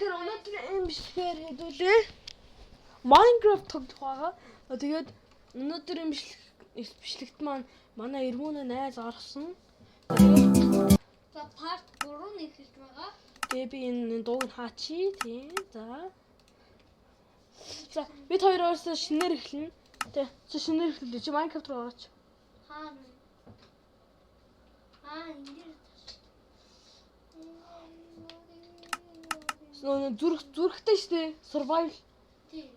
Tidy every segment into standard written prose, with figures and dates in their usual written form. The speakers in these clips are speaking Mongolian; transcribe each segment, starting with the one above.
тэгэхээр өнөөдөр юм бичлэгээр хэдүүлээ. Minecraft тоглох байгаа. Тэгээд өнөөдөр юм бичлэгт маань манай Ирмүнэ найз орсон. За part 3 нэхэлж байгаа. Тэгээ би энэ дууг нь хаачи. Тийм. За бид хоёроос шинээр эхэлнэ. Тэ чи шинээр эхэллээ. Чи Minecraft руу орооч. Ингээд. Зүрхтэй штэ. Survival. Тий.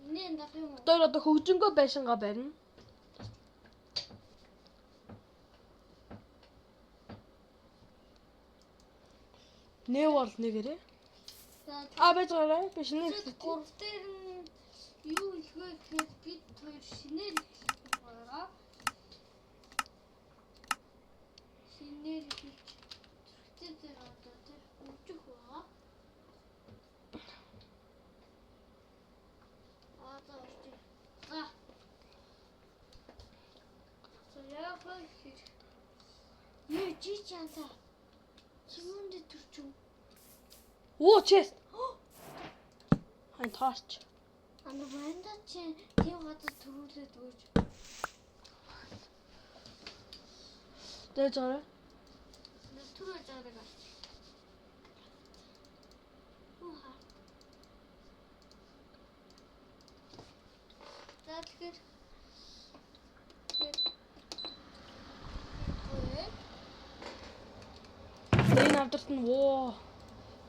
Энэ дах юм уу? Одоо хөгжингөө байшингаа барина. Нэ бол нэгэрээ. Байж байгаарай. Би шинээр эхэллээ. Гурав дээр нь юу хэлвэ гэхээр бид хоёр шинээр эхэлж байгаа. Шинээр эхэлж зүрхтэй дээр одоо тэр хөгжих байгаа. За орчих. За яах вэ гэхээр чи чанса чимэнд төрчих. Оо chest. Хай таарч. Банда чи тийм гадар төрүүлээд өгөөч. Дэж аваа. Түрүүлж аваа. За тэгэхээр Энэ авдарт нь оо.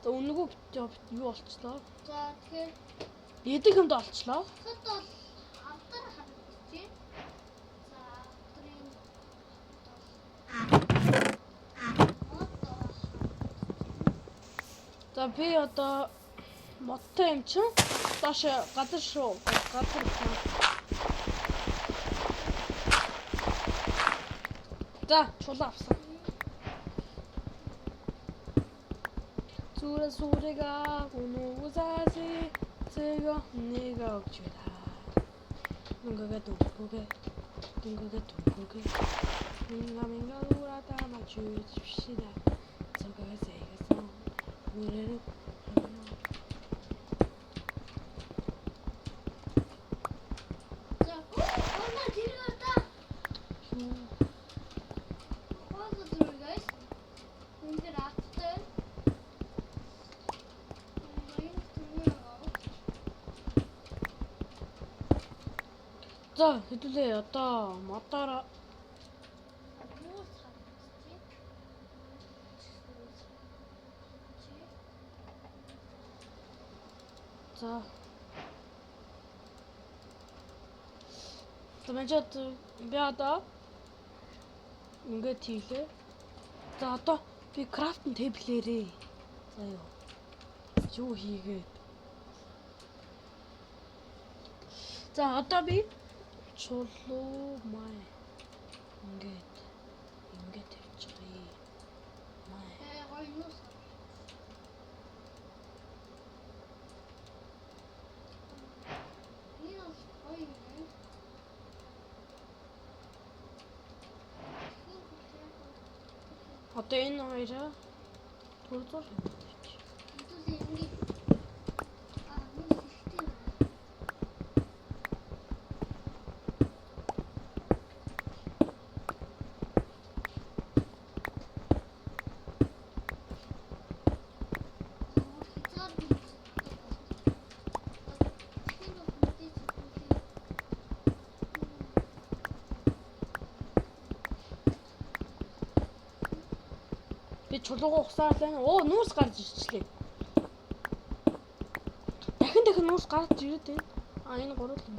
За үнэгүй юу болчлоо. за тэгэхээр Эдэг юмд олчлоо. хэд бол авдар харагдчих. За авдрын За би одоо модтой юм чинь доош газар шүү. Газар. За чулаа авсан. Сүрэга унуусаси 세가 네가 억지다. 눈가가 둥글게 민가 울었다 맞추십시다. 저가가 세겠어. 노래를 자, 엄마 뒤로 갔다. What to do, guys? Into after. 자, 해둘래. 왔다. 맞다라. 자. 먼저 미안하다. Ингээд хийлээ. За одоо би крафтинг тэблээрээ. За ёо. Юу хийгээд. За одоо би чулуу май. Ингээд тавьчихъя. Май. Гойнос. Одоо энэ хоёроо түрзүүр хийчих. Би чулуугаа ухсаалаа. Оо, нуус гарч ирчлээ. Дахин нуус гарч ирээд байна. Энэ гурав л юм.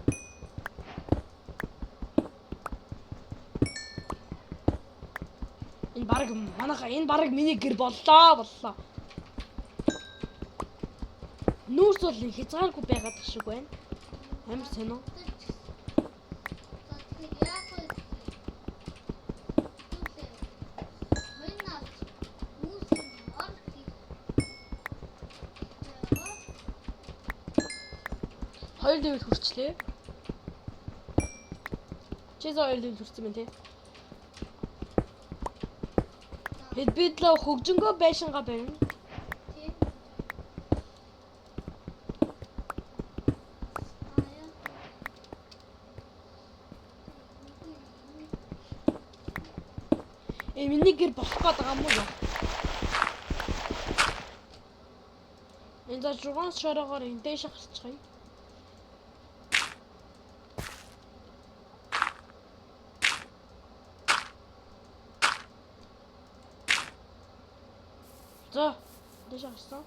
Энэ баг миний гэр боллоо. Нуус бол хязгааргүй байгаад шиг байна. Амар сонио. Хоёр дэвэл хүрчлээ. Чи хоёр дэвэл хүрсэн байна те. Бид л хөгжингөө байшингаа барина. Миний гэр болох гээд байгаа юм уу яа? Энэ за 6 шороогоор энэ дэше гарчихъя. За дэше гарсан.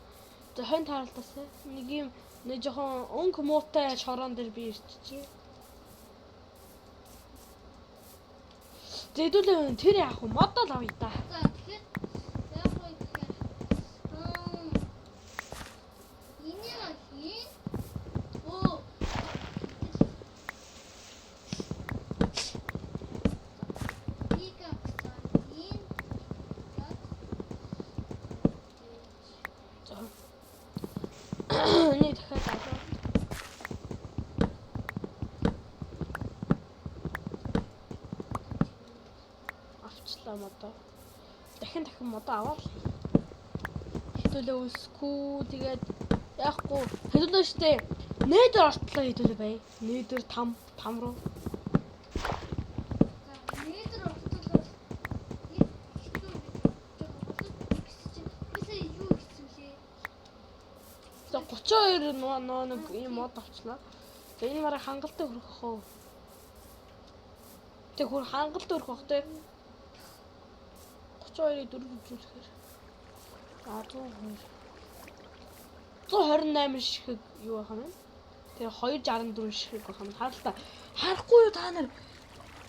За хон тааралтаасаа нэг жоохон өнгө муутай шороон дээр би ирчихье. Зэдүүлээ тэр яах вэ? Модол авъя та. За тэгэхээр яг гоё тэгэхээр энийг хийн. Оо. Тига хийн. За. Нэг дахиад аваа. Авчлаа модоо. Дахин модоо аваад хэдүүлээ үсэхгүй тэгээд яахгүй хэдүүлээ штэ нээдэр ортлоо хэдүүлээ бай. Нээдэр 5 руу. За нээдэр ортлоо. Юу гэсэн лээ? За 32 нэг ийм мод авчлаа. За энэ мараа хангалттай хүрэх хөө. Тэг хөр хангалттай хүрэх бах те. 32-ыг 4 үзүүлэхээр 128 ширхэг юу байх юм бэ? Тэгээ 264 ширхэг байх юм. Харалтаа. Харахгүй юу та нар?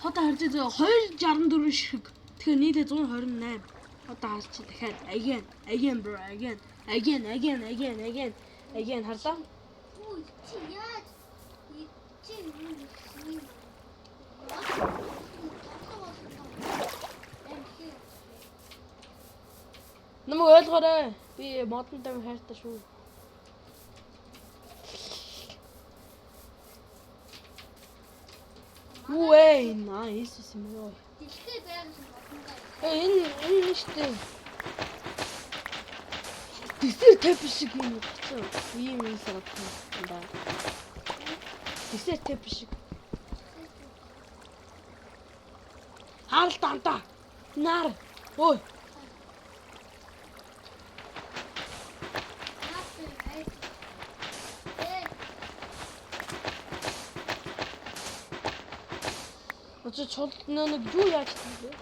Одоо харж байгаа 264 ширхэг. Тэгэхээр нийтээ 128. Одоо харж дахиад again bro again харлаа. Үй чи яаж чи юу гэсэн юм? Намайг ойлгоорой. Би модон дээр хайртай шүү. Үе, nice юм ёо. Дэлхий байгаа юм бодондоо. Энэ штэ. Дисэр тэп шиг юм болчихсон. Ийм юм санагдсан юм да. Дисэр тэп шиг. Хаалтаа. Нар. Ой. Очоо чул нэг юу яаж хийлээ?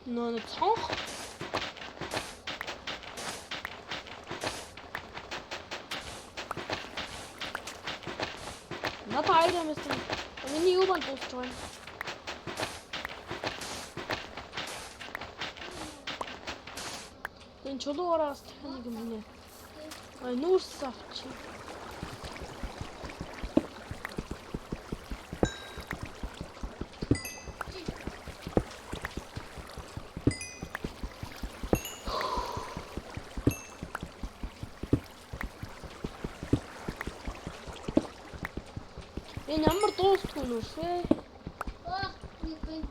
Нэг цонх. Надад айрам байсан. Миний юу банд дуусч байгаа юм? Энэ чулуугаараас дахин нэг юм хийнэ. Ай нүүрс авчи. Энэ ямар дуустгүй нүүрс вэ? Нэг байна.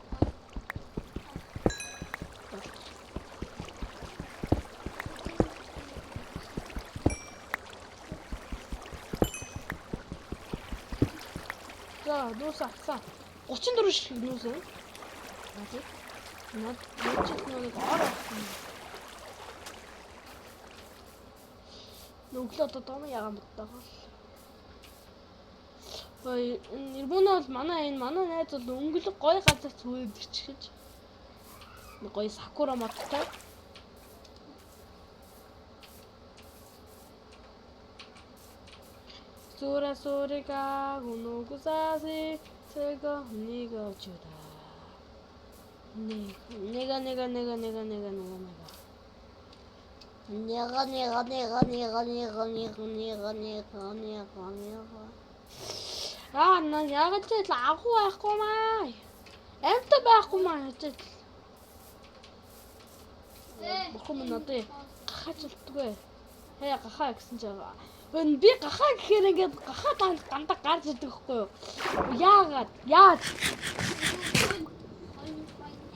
За, дуус авсан. 34 шиг нүүсэн. Над нэг ор авсан. Нүглөө одоо яагаад бодтойгоо. Ирбүн бол манай найз бол өнгөлөг гоё газар цүвэд ирчихэж. Гоё сакура модтой. Сурига гунугусаси цэго 니가 주다. 내가 나 яагаад ч агуу байхгүй маа. Амт байхгүй маа гэж. Бохом надад гахаж болтгоо. Хаяа гахаа гэсэн чи байгаа. Би гахаа гэхээр ингээд гахаа дандаа гарч ирдэг байхгүй юу? Яагаад? Яаж?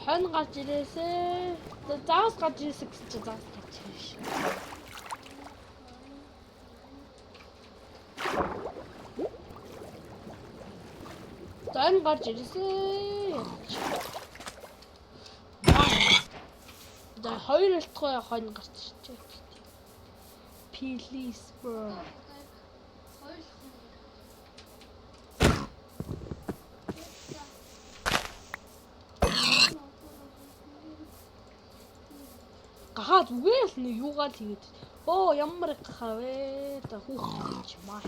Хон гарч ирээсээ. Заавс гарч ирээсээ гэсэн чи заавс гарч ирээ шүү. За хойно гарч ирсэн. Да хоёр алтгой хойно гарч ирчихэ. Please bro. Гахаад үгээл нэг юугаар л хийгээд. Оо ямар гахаа вэ? Та хүүхч маа.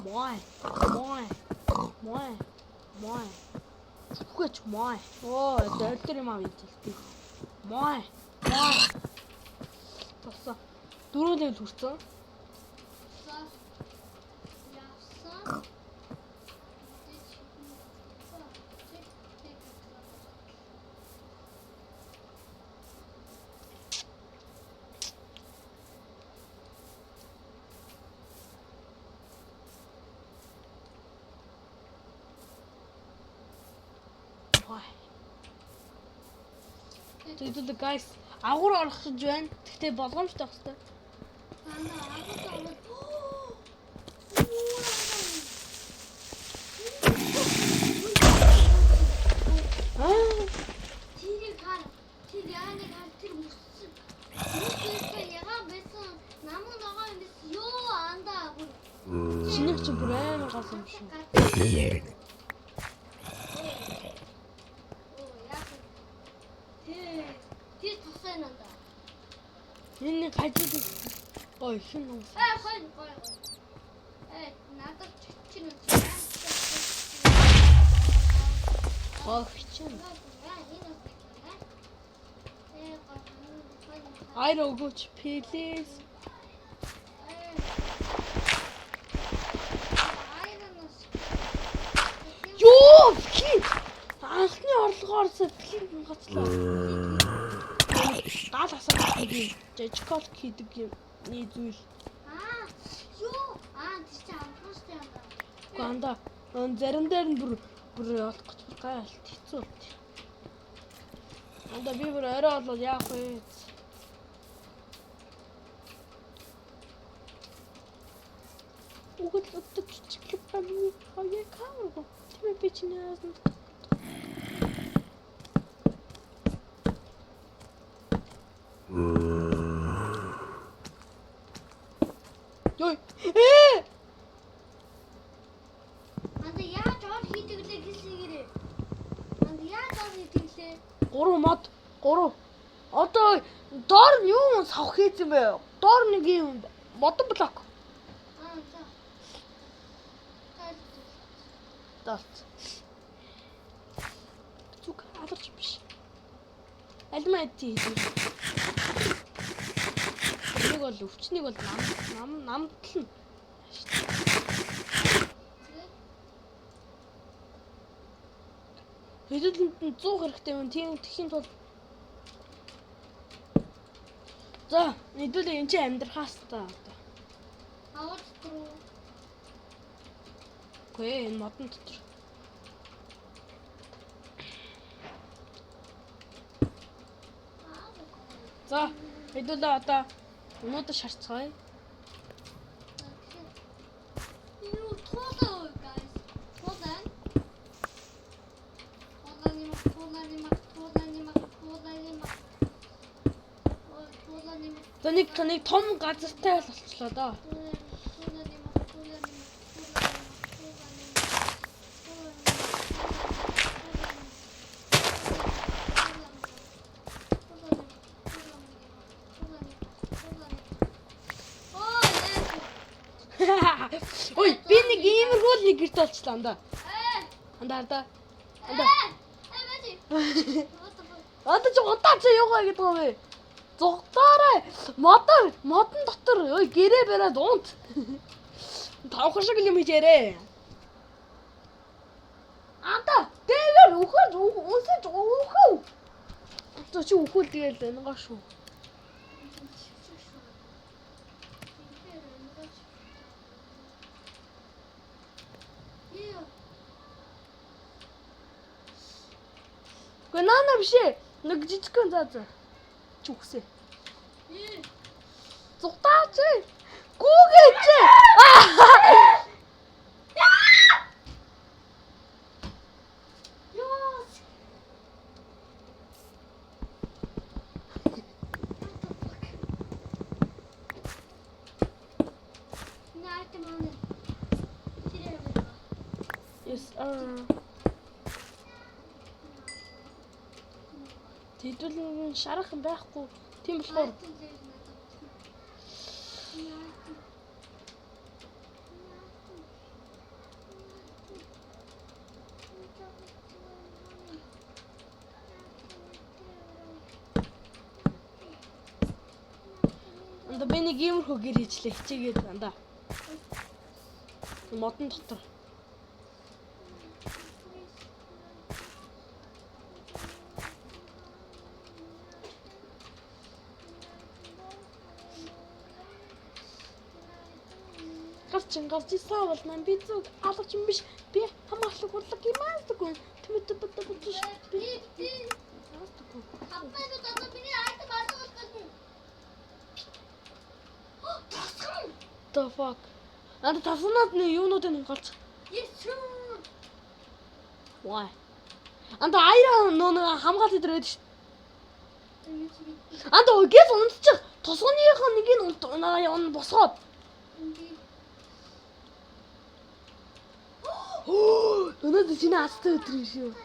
Мой. Хүүхч мой. Оо дэвтэр юм аа мэдээ. Мой. Босоо. Дөрөв левел хүрсэн. Тэгээд guys агуур орох гэж байна. Гэхдээ болгоомжтой байх хэрэгтэй. Чиний ч бүр амар гал юм шүү. Энэ хажууд ой хин уу. Надад чинь Хогчин. I don't go to please. Ёо, хин. Анхны орлогоорсоо плин гоцлоо. Гал асаа хийдэг. Жижигкол хийдэг юм. Нэг зүйл. Юу? Тийч амгуустай юм байна. Ганда зарим дээр нь бүр олох гэж гайлт хэцүү болт. Анда би бүр орой болоод яах вэ? Угд өтөж чиглэх байна. Хаяа каа. Тийм би чинь яасан. Ёй. Анда яаж ор хийдэг лээ гэлээ. Анда яаж ор хийдэг лээ. 3 мод 3. Одоо доор нь юу савх хийсэн бэ? Доор нэг юм модон блок. Далт. Зүг аларч биш. Альмаа тий. Нэг бол өвчнийг бол намтлна. Хэдүүлэнд нь 100 хэрэгтэй юм. Тийм тэхийн тул. За, хэдүүлээ энэ чинь амьдрахаас та одоо. Аваад руу. Гүй энэ модон дотор. За, хэдүүлээ одоо өнөөдөр шарцгаая. Юу туулаа guys. Туулаа. За нэг том газартай л болчлоо доо. Ой, би нэг иймэрхүү нэг гэрт болчлаа андаа. Андаа. Одоо ч удаач яваа гэдэг юм бэ? Зугтаарай. Модон дотор ой гэрээ бариад унт. Тавхан шиг юм хийжээрээ. Анда, дээр үхэж үнсэж үхв. Одоо чи үхвэл тэгэл энэгаа шүү. Гэ нана биш ээ. Нэг жижигхэн заа. Чи үхсэ. Зугтаач. Гүүгэж. Yes. Тэдүүл шарах юм байхгүй. Тийм болохоор анда би нэг иймэрхүү гэр хийчлээ хичээгээд анда. Модон дотор. Гарч ирсэн бол би зүг алгач юм биш. Би хамаарлаг хурлаг юм аа зүг. Тэмээд бодож би. The fuck. Анда таснаад нэг юунуудын голч. Yes sir. Why? Анда аяа нөө хамгаалт дээр байдаг ш. Анда үгээс унтчих. Тосгоных нэг нь босгоод. Өнөөдөр чиний астай өдөр юм шүү.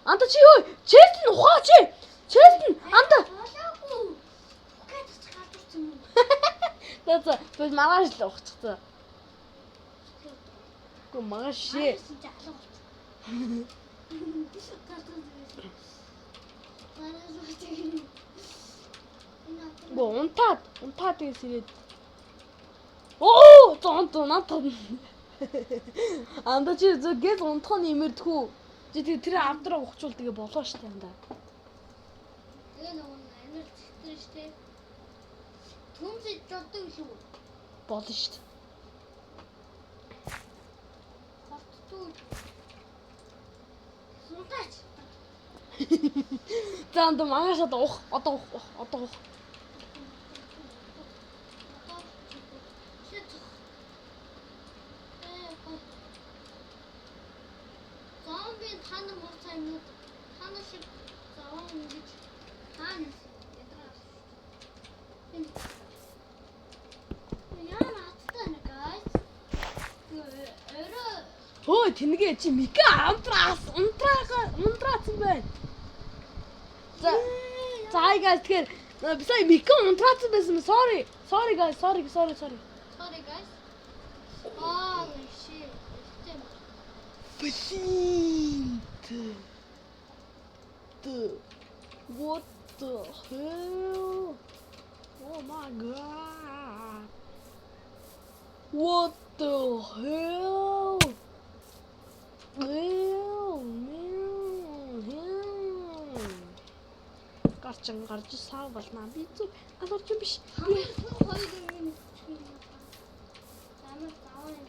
Анда чи юу? Честэн ухаа чи. Честэн анда. Тэцээ би маргааш л ухчихсан. Гү маргааш шээ. Гү унтаад тэгээс ирээд. Оо, натад. Анда чи зүгээс унтахын имэрдгүү. Чи тэр авдраа ухчвал тэгээ болоо штэ анда. Тэгээ нөгөө амар зэхтэр штэ. Түнсэж жоддог шүү. Болно штэ. Хаттуу. Сунтаач. За анда маргааш одоо ух. Хана моцай юм. Хана шиг заван ингэж хаана ядраа. Яа нааттай нэ guys. Хөөе тэнгээ чи мика унтраасан байна. За hi guys тэгэхээр би сая мика унтраасан байсан. Sorry guys. Sorry guys. Аа shit. What the hell? Oh my god. What the hell? Гарч сав болно. Би зүг аларч юм биш. Хамгийн хоёр юм чинь. Амар заваа юм.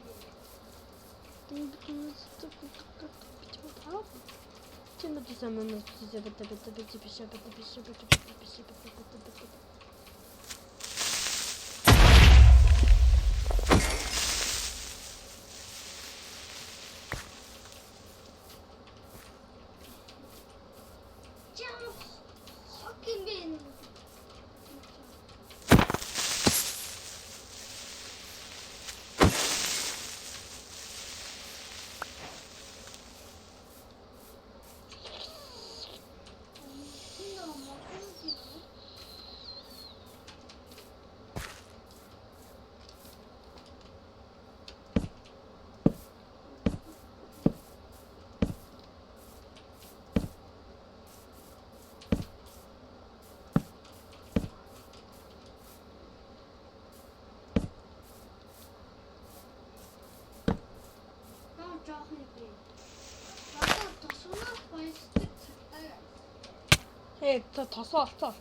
Тосоо олцоо.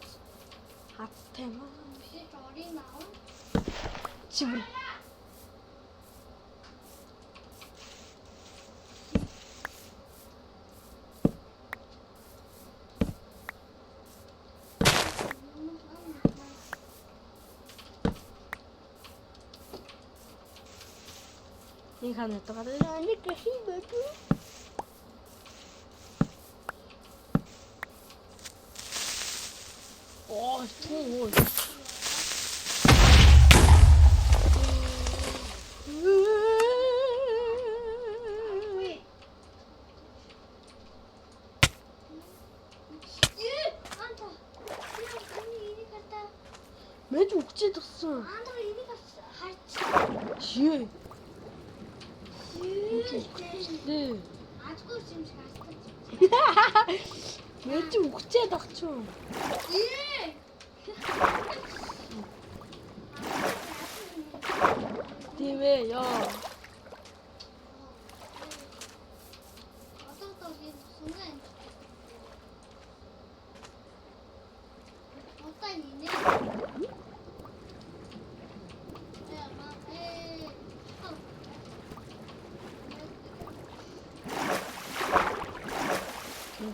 Хаттай юм аа. Би жорийн наав. Чивэр. Нэг ханаад байгаа. Нэг хин бод. Оо, туу. Мэд үгчээд тгсэн. Шээ. Дээ. Мэд үгчээд тгчгүй. Тийм ээ, яа.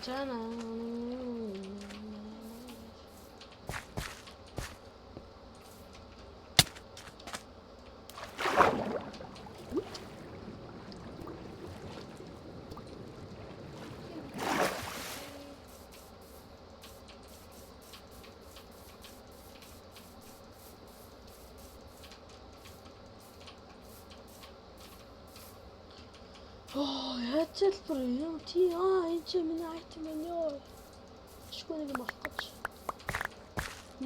괜찮아. Яцэлбэр юм тий энэ чи миний айтем байна ёо. Школыг болох гэж.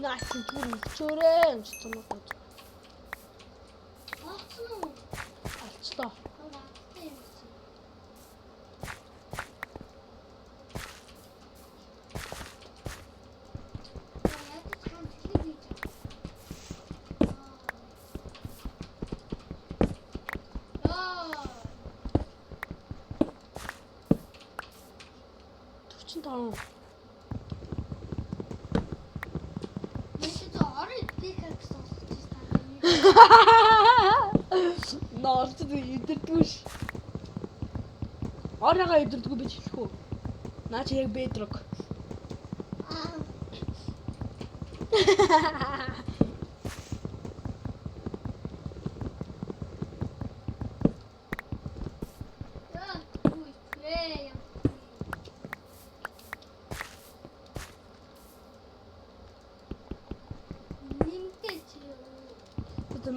Наачи түр чөрөө чтоноо. Алцтаа. Тав. Наарч идэрдгүүш. Оройгоо идэрдгүү би хэлэх үү? Наа чи яг бедрог.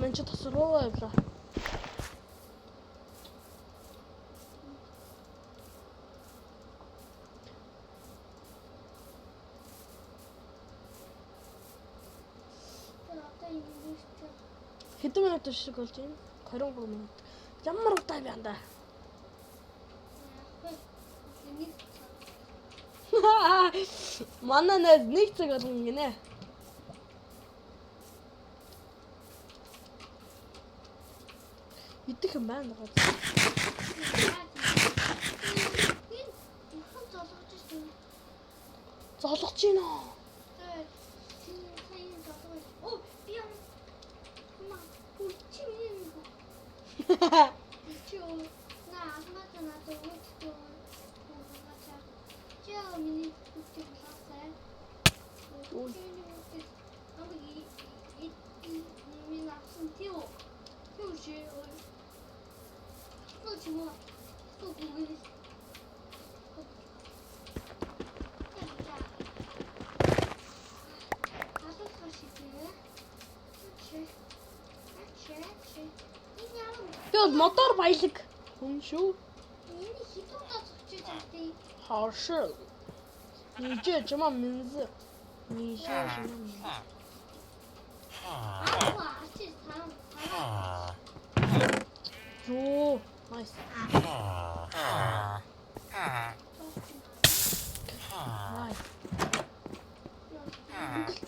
Мен че тасроо явлаа. Хэдэн минут шиг болж байна? 23 минут. Ямар удаан байна да? Манай нэг цаг болгон гинэ. Идэх юм байна гоо. Золгож байна уу? Тэгэл мотор баялаг хүн шүү. Хашаа. Нижээ чама минз. Нижээ чама. Joo, nice. Nice.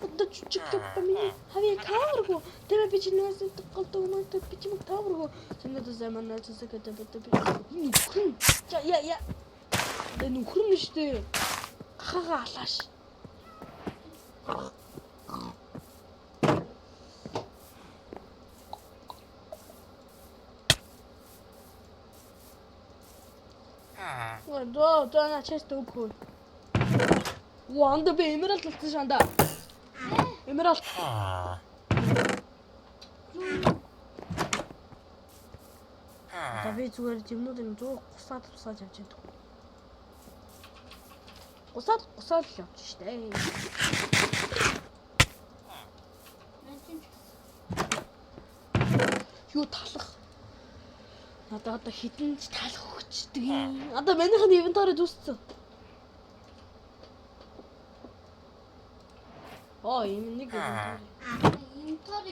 Одоо чичиг томми хавь каарго тэр би чинээс токолтой мөнтэй би чимэг таарго санагдаж заманаа цэсэкэдэ бэтэ нөхрөн я тэ нөхрөн штэ гахага алааш До на често укол. Ванда би эмералд болсон шанда. Эмералд. За би зүгээр жимнүүдийн зур гусаад явж байдаг. Гусаад л явж штэ. Юу талах? Надаа одоо хитэн ч талах өгчдөг юм. Одоо манийх нь инвентарь зүссэн. Оо, юм нэг инвентарь. Инвентарь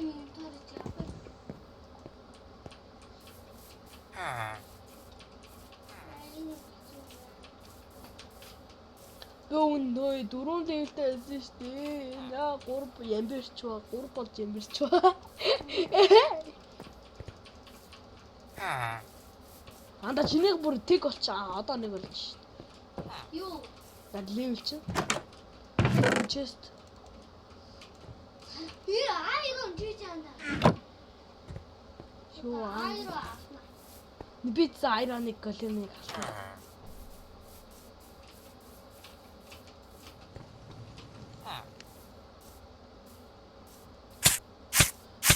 Бөөндөө 4 левелтэй байсан шүү дээ. Наа 3 ямбирч ба 3 болж ямбирч ба. Анда чиний бүр тэг болчихаа. Одоо нэг болж шүү дээ. Юу? Над левел чи. Chest. Айрон чичаанда. Юу Айрон. би за айроныг големыг халах.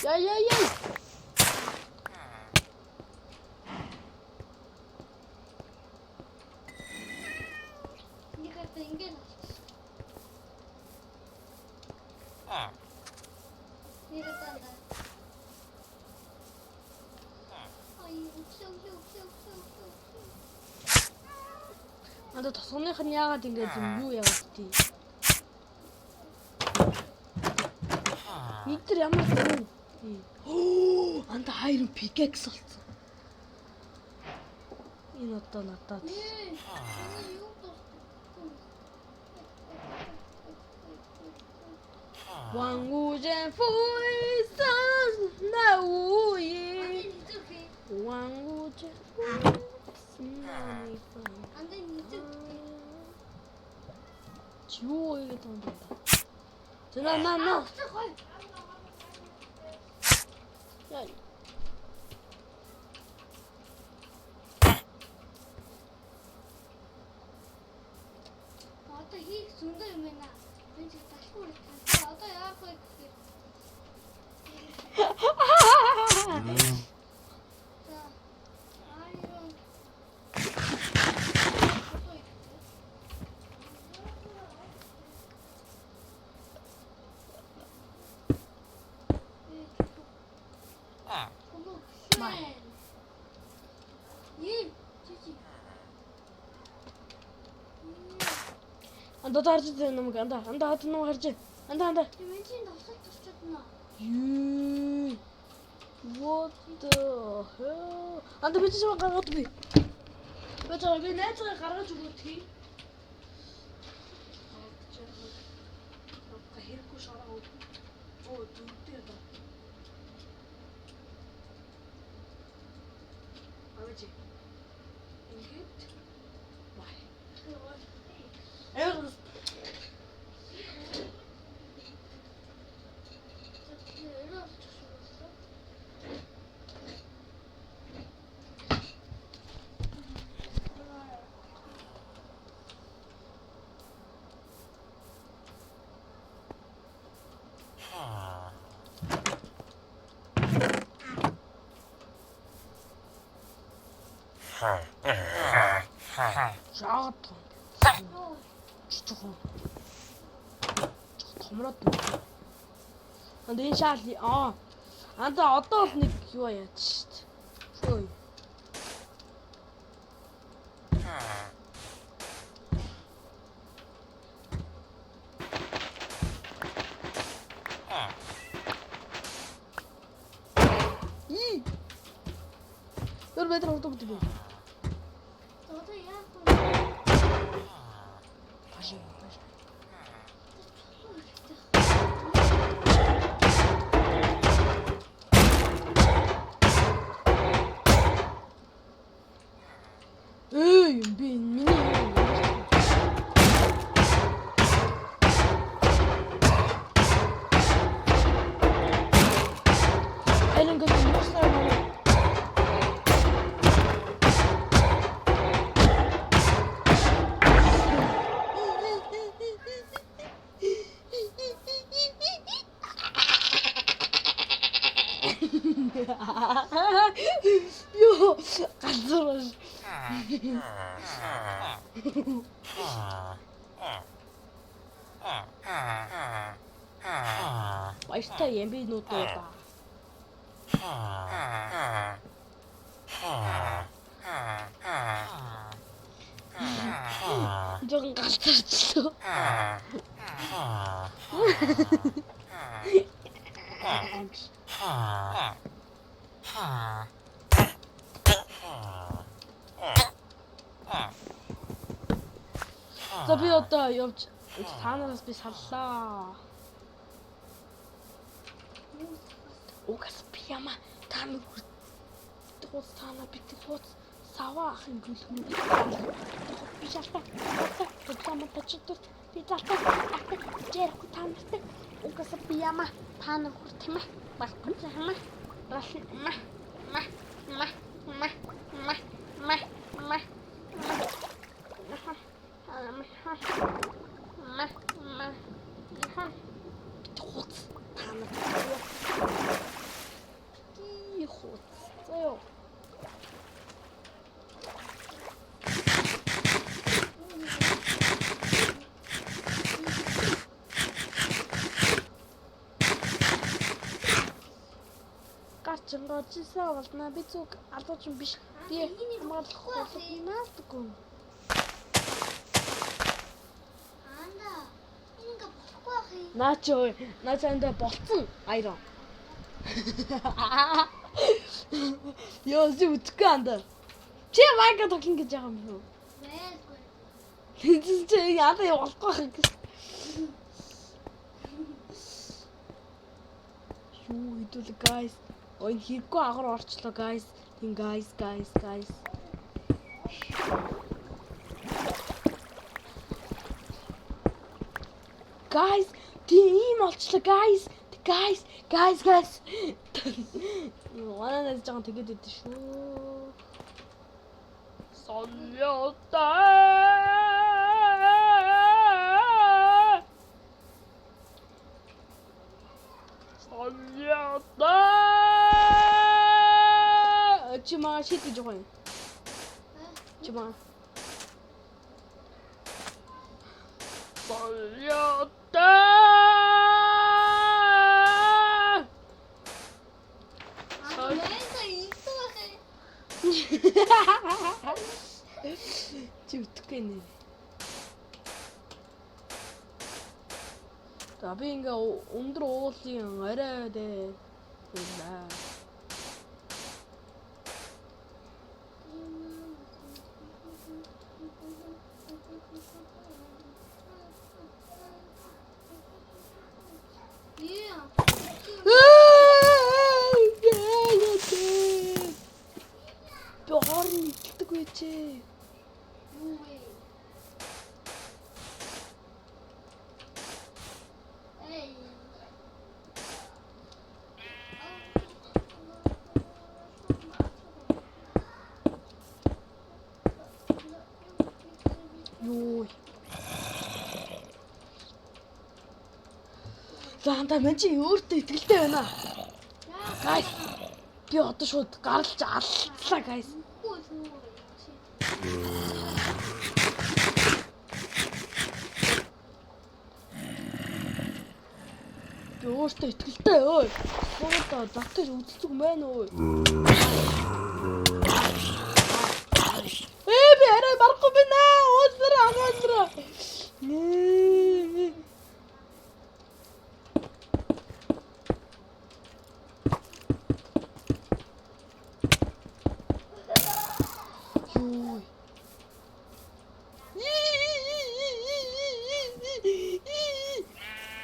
Яй. Никак ингэж. Нэрэтанда. Анда тосгоных нь яагаад ингэж юу яваад тий. Нийтэр ямар юм. Анда хайрын pickaxe болсон. Энэ одоо надад. Вангужен фуйсан науи. Вангужен чего это он там? На. Яй. Одоо хийх зөндөө юм байна. Би ч ташгүй тань. Одоо яах вэ гэхээр. За. Айрон. Анда тарж байгаа юм анда хат юм харж. Анда. Тэмээний давсаг тусчдна. Юу. What the hell? Анда би ч гаргаад би. Би найзгаа гаргаж өгөх тий. Хэрэггүй шараа уу. Оо зүгтээ даа. Авчи. Ингээд. Бай. Эх. Жаад. Чичгоо. Томроод. Анд энэ шаал анда одоо л нэг юу яач штт. Шөө. Dur beter oldu bu gibi. Одоо яах вэ? Пошли. Эй, меня. Элен говорит, ну что нормально. Баяртай ямбинуудаа ба. Жон галтарчлаа. За би одоо явж та нараас би саллаа. Угас би яма та нар тус тана бит тус сава ахын гүлхүн би шалтаа програм тачдаг би талтаа жерх танартай угас би яма та нар хүртэмэ баггүй хама раш Чисаа болтна би зүг алууч биш би хамгаалах болтнаагүй. Анда ингээ болохгүй ах юм. Наач анда болцсон айрон. Ёо зүтгэн анда. Чи майка токлин гэж байгаа юм юу? Байхгүй. Чи яа болохгүй ах гэж. Юу идэл guys. Ой хэрэггүй агар орчлоо guys. Тин guys. Guys, тийм олчлоо guys. Яанаас жаа тэгээд идэв шүү. Сонёта. Чима шийдэж байгаа юм. Чима. Сонёта. Чи үтгэхгүй нэ. За би ингээ өндөр уулын орой дээ. Яа. Борн идэлдэггүй чи. Юу вэ? Эй. Юу. Заанда мэн чи өөртөө итгэлтэй байна. Guys. Би одоо шууд гарлж аллаа guys. Би өөртөө итгэлтэй өө. Суудаа дотор үздэг юм байна өө. Би арай барахгүй байна. Өөдрөө.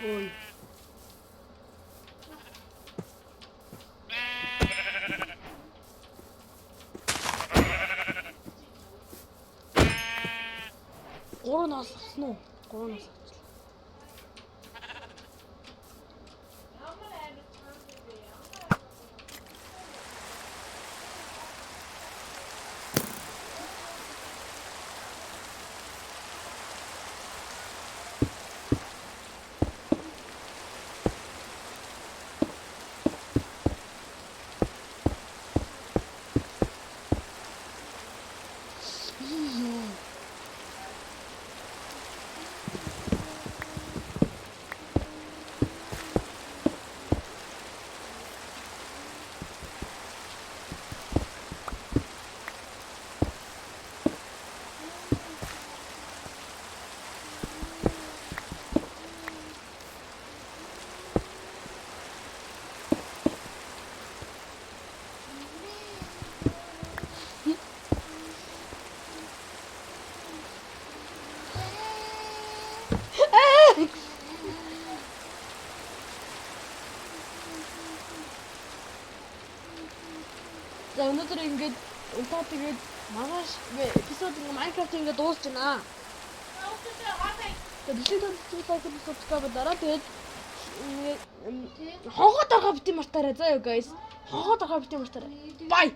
Ой. Гуронос авсан уу? Гуронос авсан. За өнөөдөр ингээд унтаа тэгээд маргааш эпизод ингээ Minecraft ингээ дуусч байна. Тэгээд subscribe дараа тэгээд хонхот арга бити мартаарай заа юу guys. Хонхот арга бити мартаарай. Bye.